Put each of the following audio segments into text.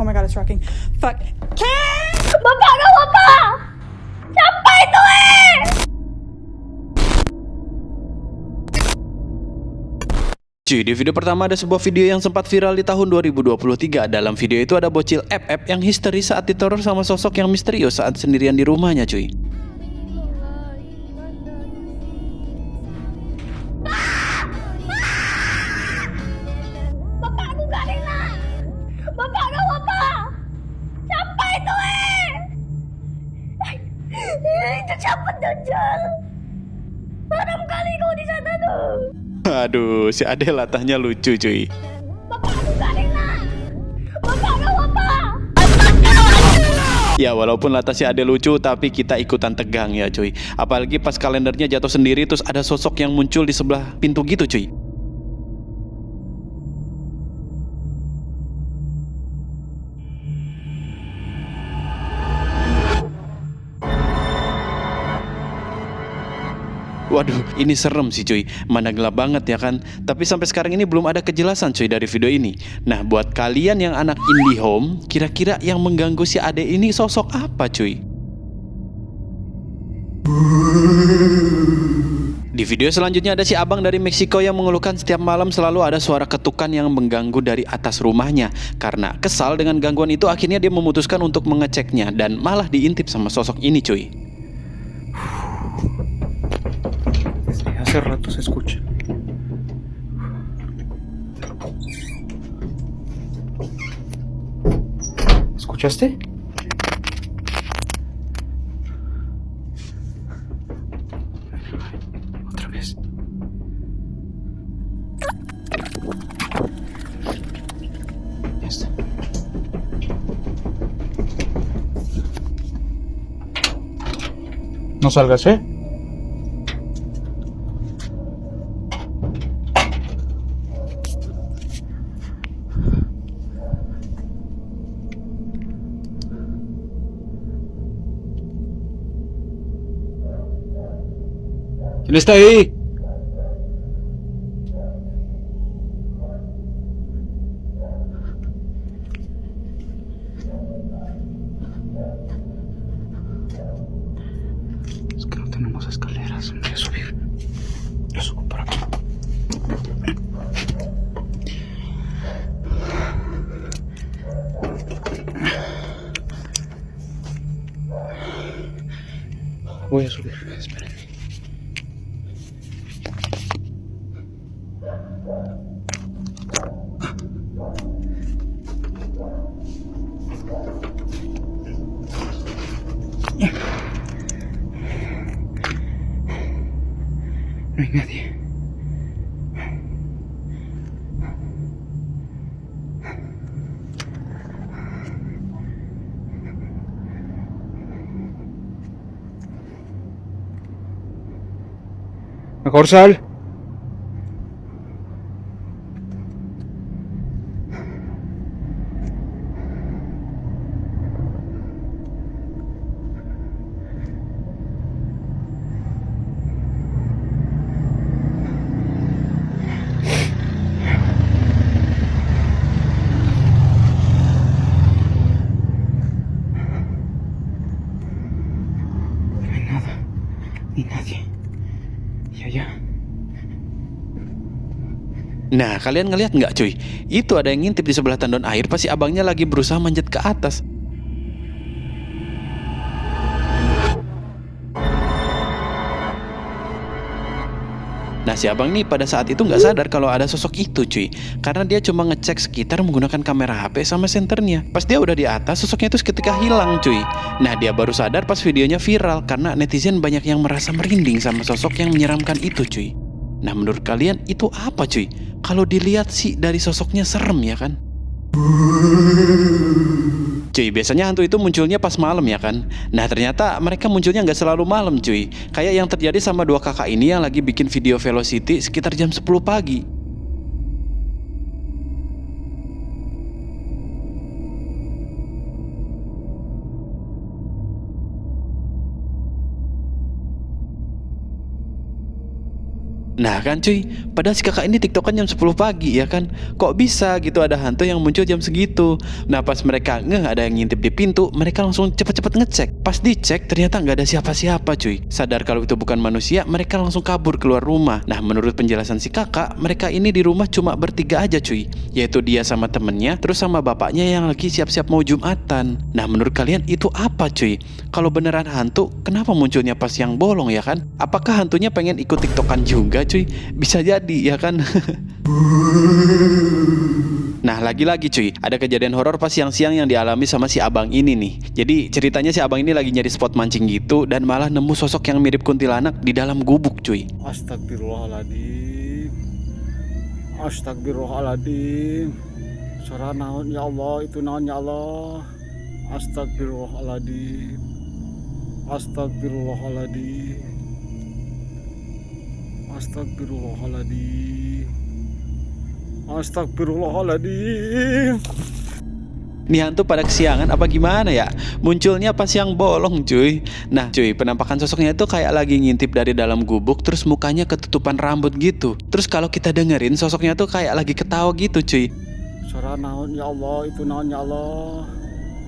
Oh my god, it's rocking. Fuck. Bapak gak apa? Siapa itu Cuy, di video pertama ada sebuah video yang sempat viral di tahun 2023. Dalam video itu ada bocil FF yang histeris saat diteror sama sosok yang misterius saat sendirian di rumahnya, cuy. Bapakku gak rela. Bapak gak apa? Siapa itu Itu siapa Dajjal? Haram kali kau di sana tuh. Aduh, si Ade latahnya lucu, cuy. Bapakku gak rela. Bapak gak apa? Ya, walaupun latah si Ade lucu, tapi kita ikutan tegang ya, cuy. Apalagi pas kalendernya jatuh sendiri, terus ada sosok yang muncul di sebelah pintu gitu, cuy. Waduh, ini serem sih cuy. Mana gelap banget ya kan. Tapi sampai sekarang ini belum ada kejelasan cuy dari video ini. Nah, buat kalian yang anak IndiHome, kira-kira yang mengganggu si Ade ini sosok apa cuy? Di video selanjutnya ada si abang dari Meksiko yang mengeluhkan setiap malam selalu ada suara ketukan yang mengganggu dari atas rumahnya. Karena kesal dengan gangguan itu, akhirnya dia memutuskan untuk mengeceknya dan malah diintip sama sosok ini cuy. Hace rato se escucha. ¿Escuchaste? Otra vez. Ya está. No salgas, ¿eh? ¿Quién está ahí? Es que no tenemos escaleras. Voy a subir. Yo subo por aquí. Voy a subir. Esperen. No hay nadie. Mejor sal. Ni nadie. Ya. Nah, kalian ngeliat nggak cuy? Itu ada yang ngintip di sebelah tandon air, pasti abangnya lagi berusaha manjat ke atas. Nah, si abang nih pada saat itu nggak sadar kalau ada sosok itu cuy. Karena dia cuma ngecek sekitar menggunakan kamera HP sama senternya. Pas dia udah di atas, sosoknya itu seketika hilang cuy. Nah, dia baru sadar pas videonya viral karena netizen banyak yang merasa merinding sama sosok yang menyeramkan itu cuy. Nah, menurut kalian itu apa cuy? Kalau dilihat sih dari sosoknya serem ya kan? Cuy, biasanya hantu itu munculnya pas malam ya kan? Nah, ternyata mereka munculnya nggak selalu malam cuy. Kayak yang terjadi sama dua kakak ini yang lagi bikin video Velocity sekitar jam 10 pagi. Nah kan cuy, padahal si kakak ini tiktokan jam 10 pagi ya kan. Kok bisa gitu ada hantu yang muncul jam segitu. Nah pas mereka ada yang ngintip di pintu, mereka langsung cepet-cepet ngecek. Pas dicek ternyata nggak ada siapa-siapa cuy. Sadar kalau itu bukan manusia, mereka langsung kabur keluar rumah. Nah menurut penjelasan si kakak, mereka ini di rumah cuma bertiga aja cuy. Yaitu dia sama temennya, terus sama bapaknya yang lagi siap-siap mau Jumatan. Nah menurut kalian itu apa cuy? Kalau beneran hantu, kenapa munculnya pas yang bolong ya kan? Apakah hantunya pengen ikut tiktokan juga cuy? Bisa jadi ya kan. Nah lagi-lagi cuy, ada kejadian horor pas siang-siang yang dialami sama si abang ini nih. Jadi ceritanya si abang ini lagi nyari spot mancing gitu dan malah nemu sosok yang mirip kuntilanak di dalam gubuk cuy. Astagfirullahaladzim. Astagfirullahaladzim. Suara naon ya Allah, itu naon ya Allah. Astagfirullahaladzim. Astagfirullahaladzim. Astagfirullahaladzim. Astagfirullahaladzim. Nih hantu pada kesiangan apa gimana ya? Munculnya pas yang bolong cuy. Nah cuy, penampakan sosoknya itu kayak lagi ngintip dari dalam gubuk, terus mukanya ketutupan rambut gitu. Terus kalau kita dengerin sosoknya tuh kayak lagi ketawa gitu cuy. Suara naon ya Allah, itu naon ya Allah.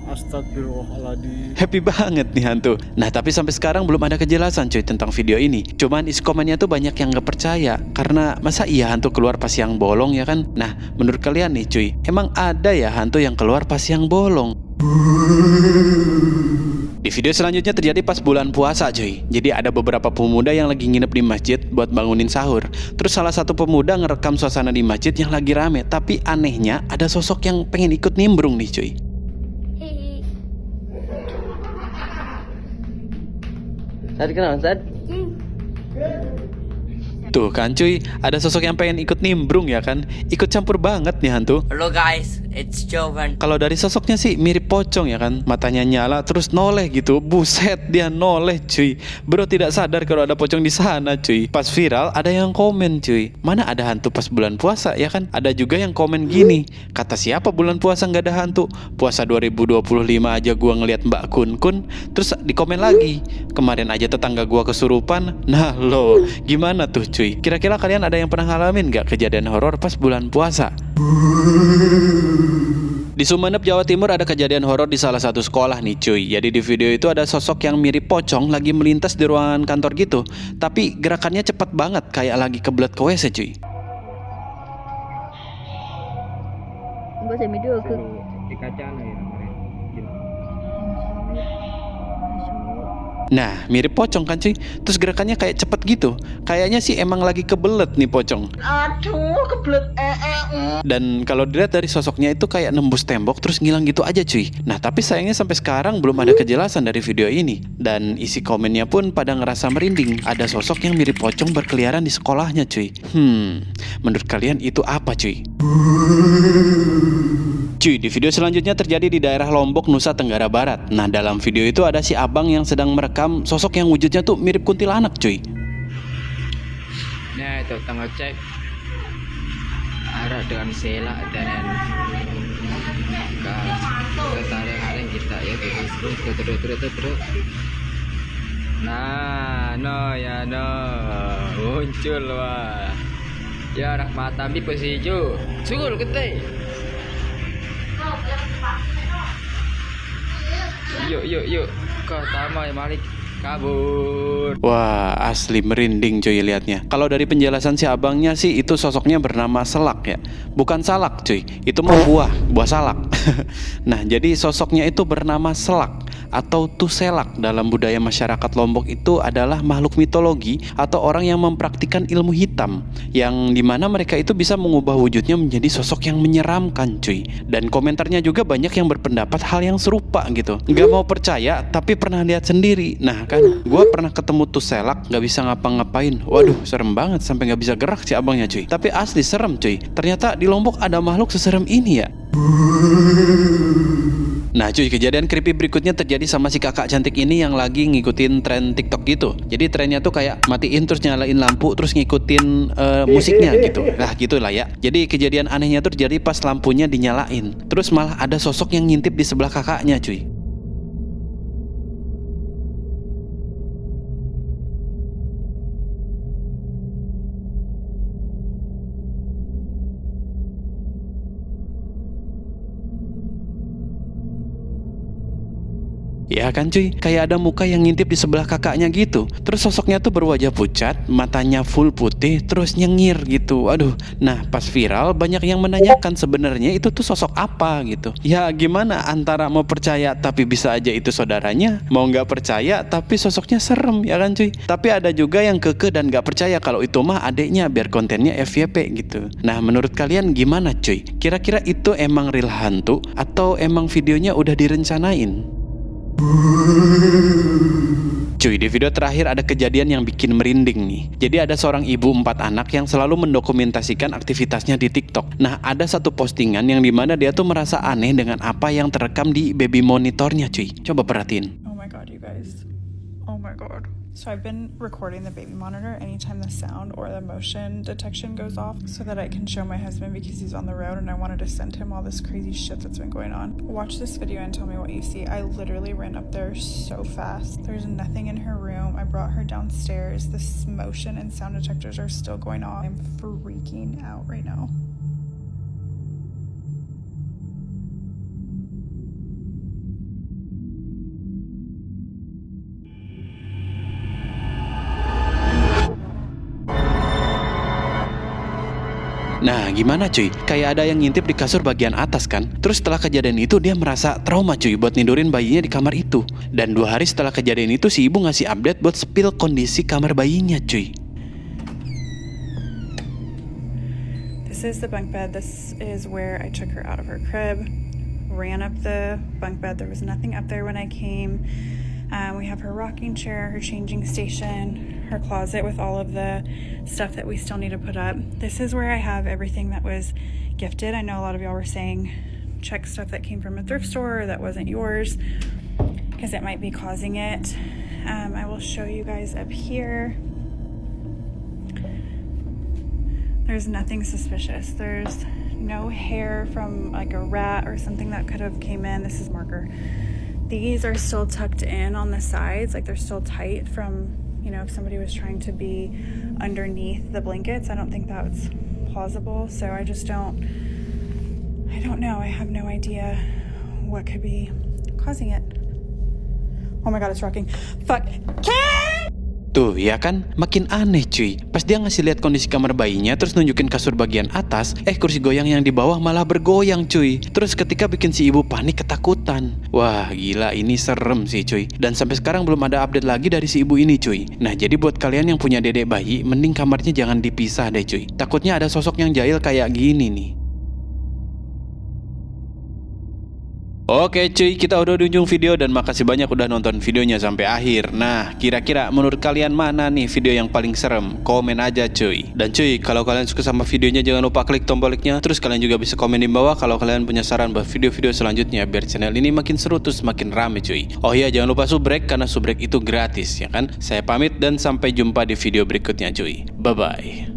Astagfirullahaladzim. Happy banget nih hantu. Nah tapi sampai sekarang belum ada kejelasan cuy tentang video ini. Cuman isi komennya tuh banyak yang gak percaya. Karena masa iya hantu keluar pas yang bolong ya kan? Nah menurut kalian nih cuy, emang ada ya hantu yang keluar pas yang bolong? Di video selanjutnya terjadi pas bulan puasa cuy. Jadi ada beberapa pemuda yang lagi nginep di masjid buat bangunin sahur. Terus salah satu pemuda ngerekam suasana di masjid yang lagi rame. Tapi anehnya ada sosok yang pengen ikut nimbrung nih cuy. Sad kenal Sad? Tuh kan cuy, ada sosok yang pengen ikut nimbrung ya kan. Ikut campur banget nih hantu. Hello guys, it's Jovan. Kalau dari sosoknya sih mirip pocong ya kan. Matanya nyala terus noleh gitu. Buset dia noleh cuy. Bro tidak sadar kalau ada pocong di sana cuy. Pas viral ada yang komen cuy, mana ada hantu pas bulan puasa ya kan. Ada juga yang komen gini, kata siapa bulan puasa nggak ada hantu? Puasa 2025 aja gua ngeliat Mbak Kun Kun. Terus di komen lagi, kemarin aja tetangga gua kesurupan. Nah lo gimana tuh cuy? Kira-kira kalian ada yang pernah ngalamin gak kejadian horor pas bulan puasa? Di Sumeneb, Jawa Timur ada kejadian horor di salah satu sekolah nih cuy. Jadi di video itu ada sosok yang mirip pocong lagi melintas di ruangan kantor gitu. Tapi gerakannya cepat banget kayak lagi kebelet ke WC cuy. Enggak saya video ke Di kaca nih kemarin. Nah mirip pocong kan cuy. Terus gerakannya kayak cepet gitu. Kayaknya sih emang lagi kebelet nih pocong. aduh kebelet Dan kalau dilihat dari sosoknya itu kayak nembus tembok terus ngilang gitu aja cuy. Nah tapi sayangnya sampai sekarang belum ada kejelasan dari video ini. Dan isi komennya pun pada ngerasa merinding. Ada sosok yang mirip pocong berkeliaran di sekolahnya cuy. Menurut kalian itu apa cuy? Cuy, di video selanjutnya terjadi di daerah Lombok, Nusa Tenggara Barat. Nah dalam video itu ada si abang yang sedang merekam sosok yang wujudnya tuh mirip kuntilanak cuy. Nah itu tanggal cek arah dengan sela dan ketarik kita ya terus. Nah no ya no muncul wah ya anak mata mi posijo sungguh kete. Yuk ke Tama Malik kabur. Wah asli merinding cuy liatnya. Kalau dari penjelasan si abangnya sih itu sosoknya bernama Selak ya. Bukan salak cuy, itu mah buah salak. Nah jadi sosoknya itu bernama Selak atau Tuselak. Dalam budaya masyarakat Lombok itu adalah makhluk mitologi atau orang yang mempraktikkan ilmu hitam, yang dimana mereka itu bisa mengubah wujudnya menjadi sosok yang menyeramkan cuy. Dan komentarnya juga banyak yang berpendapat hal yang serupa gitu. Nggak mau percaya tapi pernah lihat sendiri. Nah kan gue pernah ketemu Tuselak nggak bisa ngapa-ngapain. Waduh serem banget sampai nggak bisa gerak si abangnya cuy. Tapi asli serem cuy. Ternyata di Lombok ada makhluk seserem ini ya. Nah cuy, kejadian creepy berikutnya terjadi sama si kakak cantik ini yang lagi ngikutin tren TikTok gitu. Jadi trennya tuh kayak matiin terus nyalain lampu terus ngikutin musiknya gitu. Nah gitulah ya. Jadi kejadian anehnya tuh terjadi pas lampunya dinyalain. Terus malah ada sosok yang ngintip di sebelah kakaknya cuy. Ya kan cuy, kayak ada muka yang ngintip di sebelah kakaknya gitu. Terus sosoknya tuh berwajah pucat, matanya full putih, terus nyengir gitu. Aduh, nah pas viral banyak yang menanyakan sebenarnya itu tuh sosok apa gitu. Ya gimana antara mau percaya tapi bisa aja itu saudaranya, mau nggak percaya tapi sosoknya serem ya kan cuy. Tapi ada juga yang kekeh dan nggak percaya kalau itu mah adeknya biar kontennya FYP gitu. Nah menurut kalian gimana cuy? Kira-kira itu emang real hantu atau emang videonya udah direncanain? Cuy, di video terakhir ada kejadian yang bikin merinding nih. Jadi ada seorang ibu 4 anak yang selalu mendokumentasikan aktivitasnya di TikTok. Nah, ada satu postingan yang dimana dia tuh merasa aneh dengan apa yang terekam di baby monitornya cuy. Coba perhatiin. Oh my god, you guys. Oh my god. So I've been recording the baby monitor anytime the sound or the motion detection goes off so that I can show my husband because he's on the road and I wanted to send him all this crazy shit that's been going on. Watch this video and tell me what you see. I literally ran up there so fast. There's nothing in her room. I brought her downstairs. This motion and sound detectors are still going on. I'm freaking out right now. Nah gimana cuy, kayak ada yang ngintip di kasur bagian atas kan. Terus setelah kejadian itu dia merasa trauma cuy buat nidurin bayinya di kamar itu. Dan 2 hari setelah kejadian itu si ibu ngasih update buat spill kondisi kamar bayinya cuy. This is the bunk bed. This is where I took her out of her crib. Ran up the bunk bed. There was nothing up there when I came. We have her rocking chair, her changing station, her closet with all of the stuff that we still need to put up. This is where I have everything that was gifted. I know a lot of y'all were saying check stuff that came from a thrift store or that wasn't yours because it might be causing it. I will show you guys up here. There's nothing suspicious. There's no hair from like a rat or something that could have came in. This is marker. These are still tucked in on the sides, like they're still tight from, you know, if somebody was trying to be underneath the blankets. I don't think that's plausible, so I don't know. I have no idea what could be causing it. Oh my god, it's rocking. Fuck. Tuh ya kan, makin aneh cuy. Pas dia ngasih lihat kondisi kamar bayinya terus nunjukin kasur bagian atas, kursi goyang yang di bawah malah bergoyang cuy. Terus ketika bikin si ibu panik ketakutan. Wah gila, ini serem sih cuy. Dan sampai sekarang belum ada update lagi dari si ibu ini cuy. Nah jadi buat kalian yang punya dedek bayi, mending kamarnya jangan dipisah deh cuy. Takutnya ada sosok yang jahil kayak gini nih. Oke cuy, kita udah di ujung video dan makasih banyak udah nonton videonya sampai akhir. Nah, kira-kira menurut kalian mana nih video yang paling serem? Komen aja cuy. Dan cuy, kalau kalian suka sama videonya jangan lupa klik tombol like-nya. Terus kalian juga bisa komen di bawah kalau kalian punya saran buat video-video selanjutnya biar channel ini makin seru terus makin rame cuy. Oh iya, jangan lupa subrek karena subrek itu gratis ya kan. Saya pamit dan sampai jumpa di video berikutnya cuy. Bye bye.